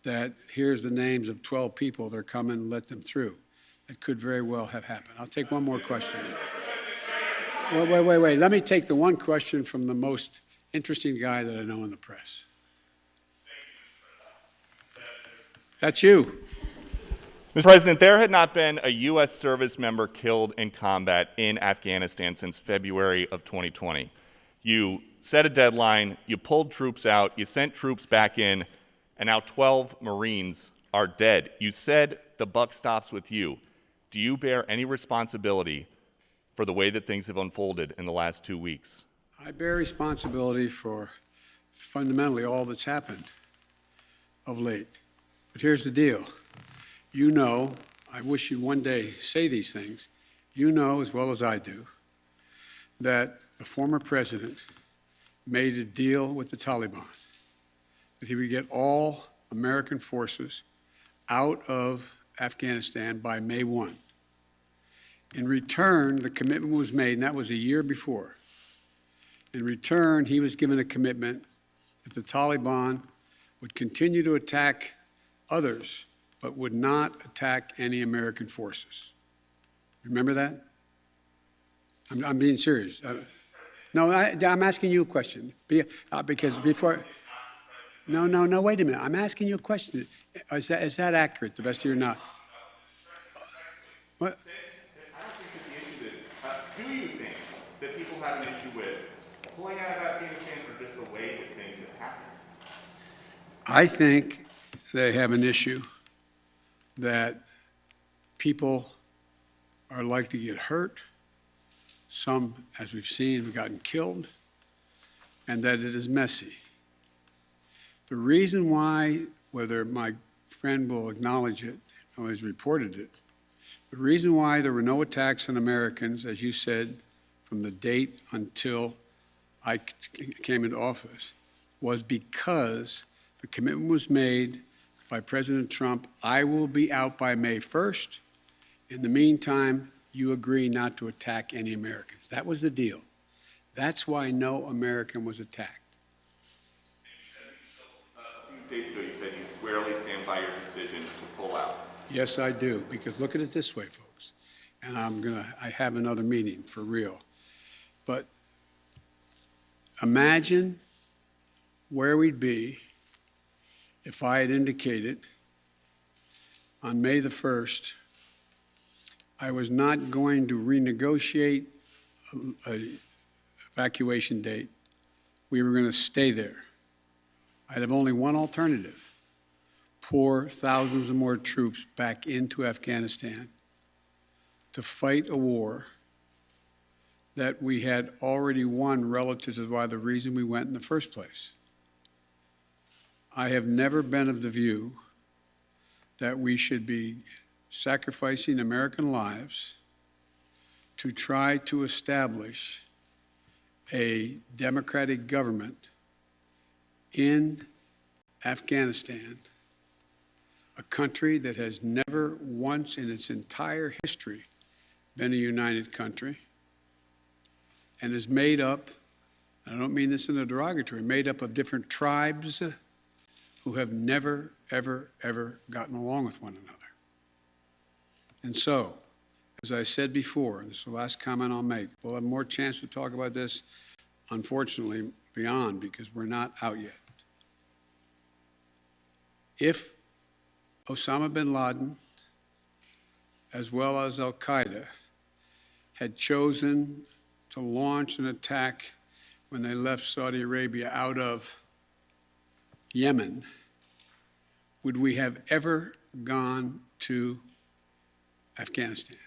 that here's the names of 12 people, they're coming, let them through. It could very well have happened. I'll take one more question. Wait. Let me take the one question from the most interesting guy that I know in the press. That's you. Mr. President, there had not been a U.S. service member killed in combat in Afghanistan since February of 2020. You set a deadline, you pulled troops out, you sent troops back in, and now 12 Marines are dead. You said the buck stops with you. Do you bear any responsibility for the way that things have unfolded in the last 2 weeks? I bear responsibility for fundamentally all that's happened of late. But here's the deal. You know, I wish you'd one day say these things, you know as well as I do that the former president made a deal with the Taliban that he would get all American forces out of Afghanistan by May 1. In return, the commitment was made, and that was a year before. In return, he was given a commitment that the Taliban would continue to attack others, but would not attack any American forces. Remember that? I'm being serious. No, I'm asking you a question. Because before... No, wait a minute. I'm asking you a question. Is that accurate, the best of your knowledge? What? I don't think it's the issue that, do you think that people have an issue with pulling out of Afghanistan or just the way that things have happened? I think they have an issue that people are likely to get hurt. Some, as we've seen, have gotten killed, and that it is messy. The reason why, whether my friend will acknowledge it or has reported it, the reason why there were no attacks on Americans, as you said, from the date until I came into office, was because the commitment was made by President Trump, I will be out by May 1st. In the meantime, you agree not to attack any Americans. That was the deal. That's why no American was attacked. A few days ago, you said you squarely stand by your decision to pull out. Yes, I do, because look at it this way, folks, and I have another meeting for real. But imagine where we'd be if I had indicated on May the 1st I was not going to renegotiate an evacuation date. We were going to stay there. I'd have only one alternative: pour thousands of more troops back into Afghanistan to fight a war that we had already won relative to why the reason we went in the first place. I have never been of the view that we should be sacrificing American lives to try to establish a democratic government in Afghanistan, a country that has never once in its entire history been a united country and is made up, I don't mean this in a derogatory, made up of different tribes who have never, ever gotten along with one another. And so, as I said before, and this is the last comment I'll make, we'll have more chance to talk about this, unfortunately, beyond, because we're not out yet. If Osama bin Laden, as well as al-Qaeda, had chosen to launch an attack when they left Saudi Arabia out of Yemen, would we have ever gone to Afghanistan?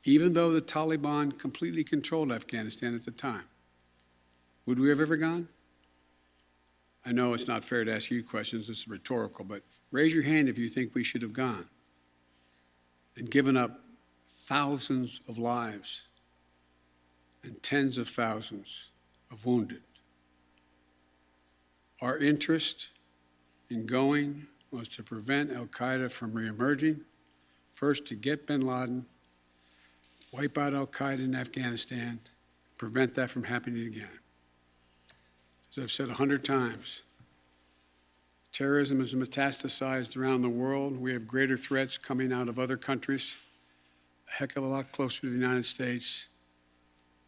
Even though the Taliban completely controlled Afghanistan at the time, would we have ever gone? I know it's not fair to ask you questions, it's rhetorical, but raise your hand if you think we should have gone and given up thousands of lives and tens of thousands of wounded. Our interest in going was to prevent al-Qaeda from reemerging, first to get bin Laden, wipe out al-Qaeda in Afghanistan, prevent that from happening again. As I've said 100 times, Terrorism has metastasized around the world. We have greater threats coming out of other countries, a heck of a lot closer to the United States.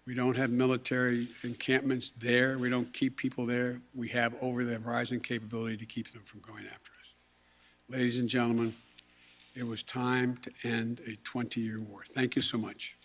We don't have military encampments there. We don't keep people there. We have over-the-horizon capability to keep them from going after us. Ladies and gentlemen, it was time to end a 20-year war. Thank you so much.